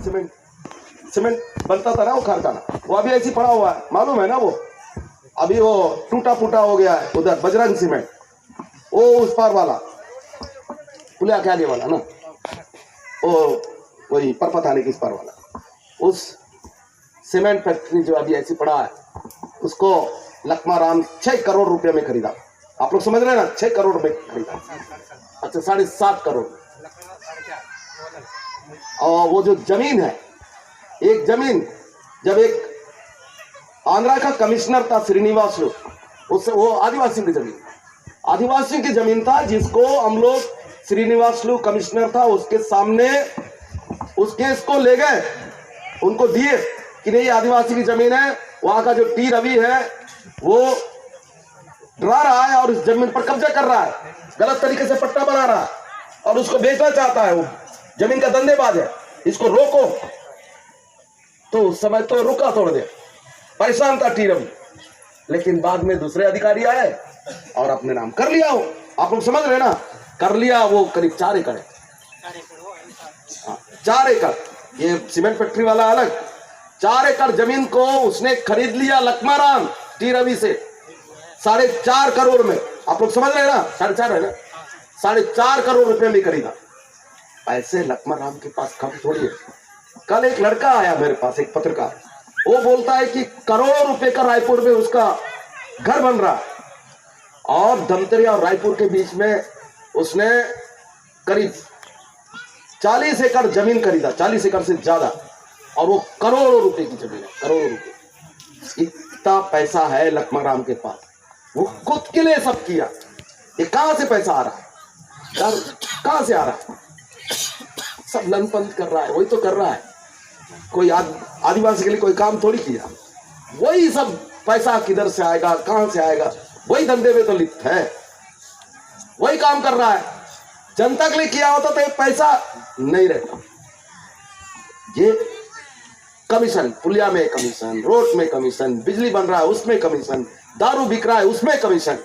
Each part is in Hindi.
सीमेंट सीमेंट बनता था ना वो कारखाना, वो अभी ऐसी पड़ा हुआ है, मालूम है ना। वो अभी वो टूटा फूटा हो गया है उधर बजरंग सीमेंट, वो उस पार वाला पुलिया के आगे वाला ना, वो वही परपत आने के इस पार वाला, उस सीमेंट फैक्ट्री जो अभी ऐसी पड़ा है उसको लक्ष्मा राम 6 करोड़ रुपए में खरीदा। आप लोग समझ रहे हैं ना, 6 करोड़ रुपए खरीदा। अच्छा 7.5 करोड़। और वो जो जमीन है, एक जमीन जब एक आंध्रा का कमिश्नर था श्रीनिवास लू, उससे वो आदिवासी की जमीन, आदिवासी की जमीन था जिसको हम लोग श्रीनिवास लू कमिश्नर था उसके सामने उस केस को ले गए, उनको दिए कि नहीं ये आदिवासी की जमीन है। वहां का जो टी रवि है वो डरा रहा है और इस जमीन पर कब्जा कर रहा है, गलत तरीके से पट्टा बना रहा है और उसको बेचना चाहता है, वो जमीन का धंधेबाज है, इसको रोको। तो उस समय तो रुका तोड़ दे, परेशान था टी रवि, लेकिन बाद में दूसरे अधिकारी आए और अपने नाम कर लिया। वो आप लोग समझ रहे ना, कर लिया। वो करीब 4 एकड़ है, 4 एकड़। ये सीमेंट फैक्ट्री वाला अलग, 4 एकड़ जमीन को उसने खरीद लिया लक्ष्मा राम टी रवि से 4.5 करोड़ में। आप लोग समझ रहे हैं ना, 4.5 है ना, 4.5 करोड़ रुपए में खरीदा। ऐसे लक्ष्मा राम के पास कम थोड़ी है। कल एक लड़का आया मेरे पास, एक पत्रकार, वो बोलता है कि करोड़ों रुपए का रायपुर में उसका घर बन रहा है और धमतरी और रायपुर के बीच में उसने करीब 40 एकड़ जमीन खरीदा, 40 एकड़ से ज्यादा, और वो करोड़ों रुपए की जमीन है, करोड़ों रुपए। इतना पैसा है लक्ष्मा राम के पास, वो खुद के लिए सब किया। ये कहां से पैसा आ रहा है, कहां से आ रहा है? सब लनपंथ कर रहा है, वही तो कर रहा है। कोई आदिवासी के लिए कोई काम थोड़ी किया, वही सब पैसा किधर से आएगा, कहां से आएगा, वही धंधे में तो लिप्त है, वही काम कर रहा है। जनता के लिए किया होता तो ये पैसा नहीं रहता। ये कमीशन, पुलिया में कमीशन, रोड में कमीशन, बिजली बन रहा है उसमें कमीशन, दारू बिक रहा है उसमें कमीशन,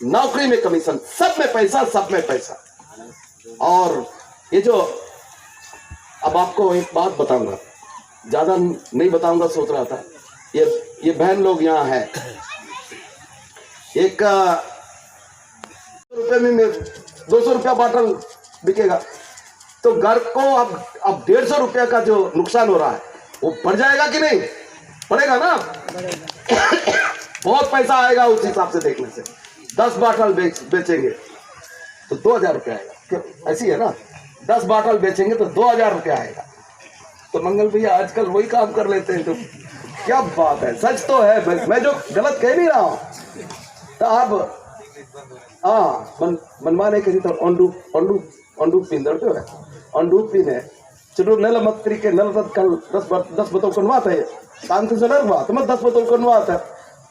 नौकरी में कमीशन, सब में पैसा, सब में पैसा। और ये जो अब आपको एक बात बताऊंगा, ज्यादा नहीं बताऊंगा, सोच रहा था। ये बहन लोग यहाँ है, एक रुपए में 200 रुपया बॉटल बिकेगा, तो घर को अब 150 रुपया का जो नुकसान हो रहा है वो बढ़ जाएगा कि नहीं? बढ़ेगा ना। बहुत पैसा आएगा उस हिसाब से देखने से। 10 बॉटल बेचेंगे तो 2000 रुपया आएगा, क्यों? ऐसी है ना, 10 बॉटल बेचेंगे तो 2000 रुपया आएगा। तो मंगल भैया आजकल वही काम कर लेते हैं, तो क्या बात है, सच तो है, मैं जो गलत कह नहीं रहा हूं। तो आप मनमाने कहीं तो अंडू पिंदर जो है, अंडू पिने चलो नल मत तरीके नल कल 10 बोतल कनवात है, शांति से नर बात मत 10 बोतल कनवात है,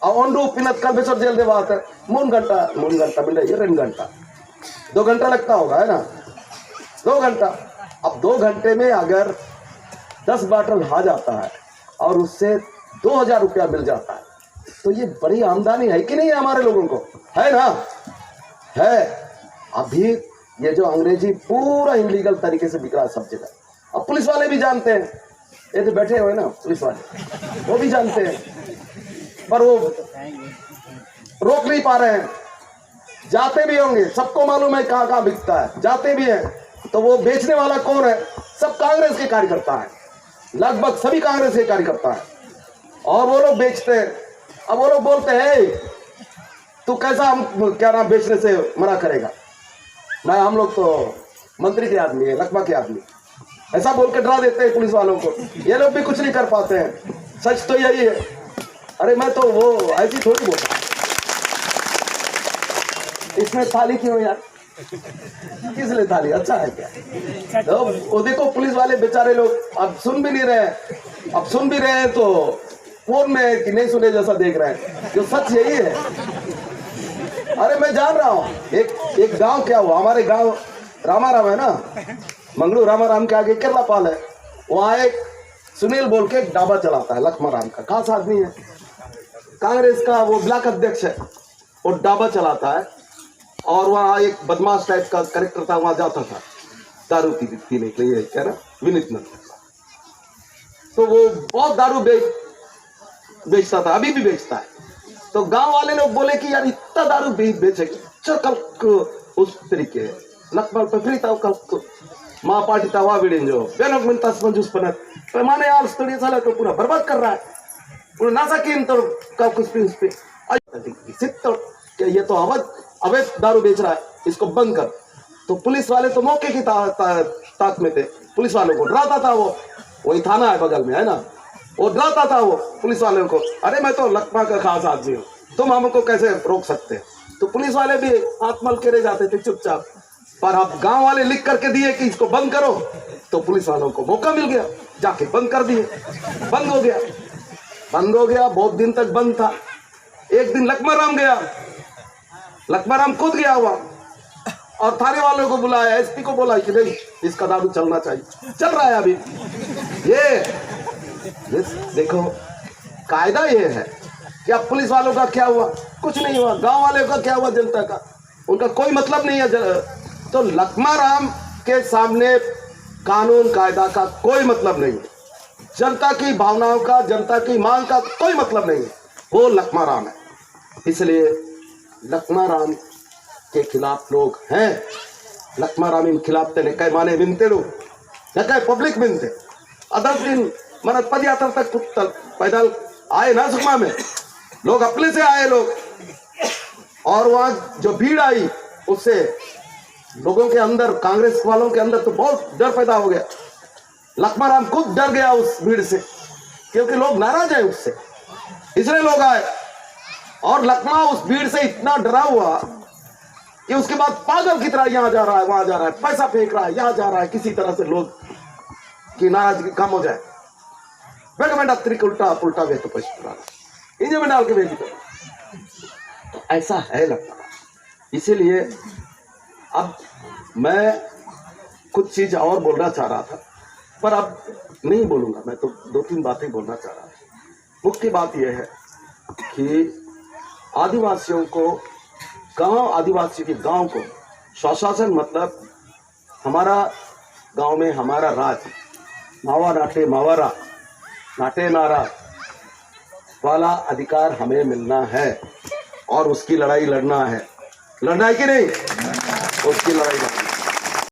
और अंडू पिनत कल बेसर जेल दे बात है। 3 घंटा मिले, ये 2 घंटा 2 घंटा लगता होगा, है ना, 2 घंटा। अब 2 घंटे में अगर 10 बॉटल आ जाता है और उससे 2000 रुपया मिल जाता है, तो ये बड़ी आमदनी है कि नहीं है हमारे लोगों को, है ना? है। अभी ये जो अंग्रेजी पूरा इलीगल तरीके से बिक रहा है सब जगह, अब पुलिस वाले भी जानते हैं, ये जो बैठे हुए ना पुलिस वाले, वो भी जानते हैं, पर वो रोक नहीं पा रहे हैं। जाते भी होंगे, सबको मालूम है कहाँ कहाँ बिकता है, जाते भी हैं। तो वो बेचने वाला कौन है? सब कांग्रेस के कार्यकर्ता है, लगभग सभी कांग्रेस के कार्यकर्ता है, और वो लोग बेचते हैं। अब वो लोग बोलते हैं तू कैसा हम क्या नाम बेचने से मना करेगा, मैं हम लोग तो मंत्री के आदमी है, लक्ष्मा के आदमी, ऐसा बोल के डरा देते हैं पुलिस वालों को। ये लोग भी कुछ नहीं कर पाते हैं, सच तो यही है। अरे मैं तो वो ऐसी थोड़ी बोलता, इसमें थाली क्यों यार, किस लिए थाली, अच्छा है क्या? तो वो देखो पुलिस वाले बेचारे लोग अब सुन भी नहीं रहे, अब सुन भी रहे हैं तो फोन में कि नहीं सुने जैसा देख रहे हैं, जो सच यही है। अरे मैं जान रहा हूँ, एक गांव क्या हुआ, हमारे गांव रामाराम है ना, मंगलू रामाराम के आगे केरलापाल है, वहाँ एक सुनील बोल के ढाबा चलाता है लक्ष्मा राम का, खास आदमी है, कांग्रेस का वो ब्लॉक अध्यक्ष है, वो ढाबा चलाता है। और वहाँ एक बदमाश टाइप का करेक्टर था, वहाँ जाता था दारू पीने के लिए, क्या ना, विनीत नगर। तो वो बहुत दारू बेचता था, अभी भी बेचता है। तो गांव वाले लोग बोले कि यार इतना दारू बेचेगी, चल कल उस तरीके लकमल पे था कल माँ पार्टी था वहाँ बिड़ें जो बेनोक मिलता समझूस पर माने यार स्टूडियो साला तो पूरा बर्बाद कर रहा है, पूरा नासा की तो का कुछ भी उस पे तो क्या ये तो अवैध दारू बेच रहा है, इसको बंद कर। तो पुलिस वाले तो मौके की ताक में थे, पुलिस वालों को डराता था वो, वही थाना है बगल में है ना, वो डराता था वो पुलिस वालों को, अरे मैं तो लकमा का खास आदमी हूँ, तुम हमको कैसे रोक सकते हैं। तो पुलिस वाले भी हाथ मल के रह जाते थे चुपचाप, पर अब गांव वाले लिख करके दिए कि इसको बंद करो, तो पुलिस वालों को मौका मिल गया, जाके बंद कर दिए, बंद हो गया। बहुत दिन तक बंद था। एक दिन लक्ष्माराम गया, लक्ष्माराम खुद गया हुआ और थाने वालों को बुलाया, एसपी को बोला कि नहीं इसका दारू चलना चाहिए, चल रहा है अभी। ये देखो कायदा ये है कि अब पुलिस वालों का क्या हुआ, कुछ नहीं हुआ, गांव वाले का क्या हुआ, जनता का उनका कोई मतलब नहीं है। तो लक्ष्माराम के सामने कानून कायदा का कोई मतलब नहीं है, जनता की भावनाओं का, जनता की मांग का कोई मतलब नहीं है, वो लक्ष्माराम है। इसलिए लक्ष्माराम के खिलाफ लोग हैं, लक्ष्माराम इन खिलाफ तेने कई माने बिनते लोग कई पब्लिक बिनते अदर दिन मन पदयात्रा तक पैदल आए ना सुकमा में, लोग अपने से आए लोग, और वहां जो भीड़ आई उससे लोगों के अंदर, कांग्रेस वालों के अंदर तो बहुत डर पैदा हो गया। लक्ष्माराम खुद डर गया उस भीड़ से, क्योंकि लोग नाराज है उससे, इसलिए लोग आए। और लक्ष्मा उस भीड़ से इतना डरा हुआ कि उसके बाद पागल की तरह यहाँ जा रहा है, वहां जा रहा है, पैसा फेंक रहा है, यहाँ जा रहा है, किसी तरह से लोग की नाराजगी कम हो जाए। उल्टा पुल्टा वे तो पैसा इंजन में डाल के भेज दो, तो ऐसा है लगता। इसीलिए अब मैं कुछ चीज और बोलना चाह रहा था, पर अब नहीं बोलूंगा, मैं तो 2-3 बातें बोलना चाह रहा था। मुख्य बात यह है कि आदिवासियों को, आदिवासी के गांव को स्वशासन, मतलब हमारा गांव में हमारा राज, मावा नाटे मावारा नाटे नारा वाला अधिकार हमें मिलना है, और उसकी लड़ाई लड़ना है। लड़ना है कि नहीं? उसकी लड़ाई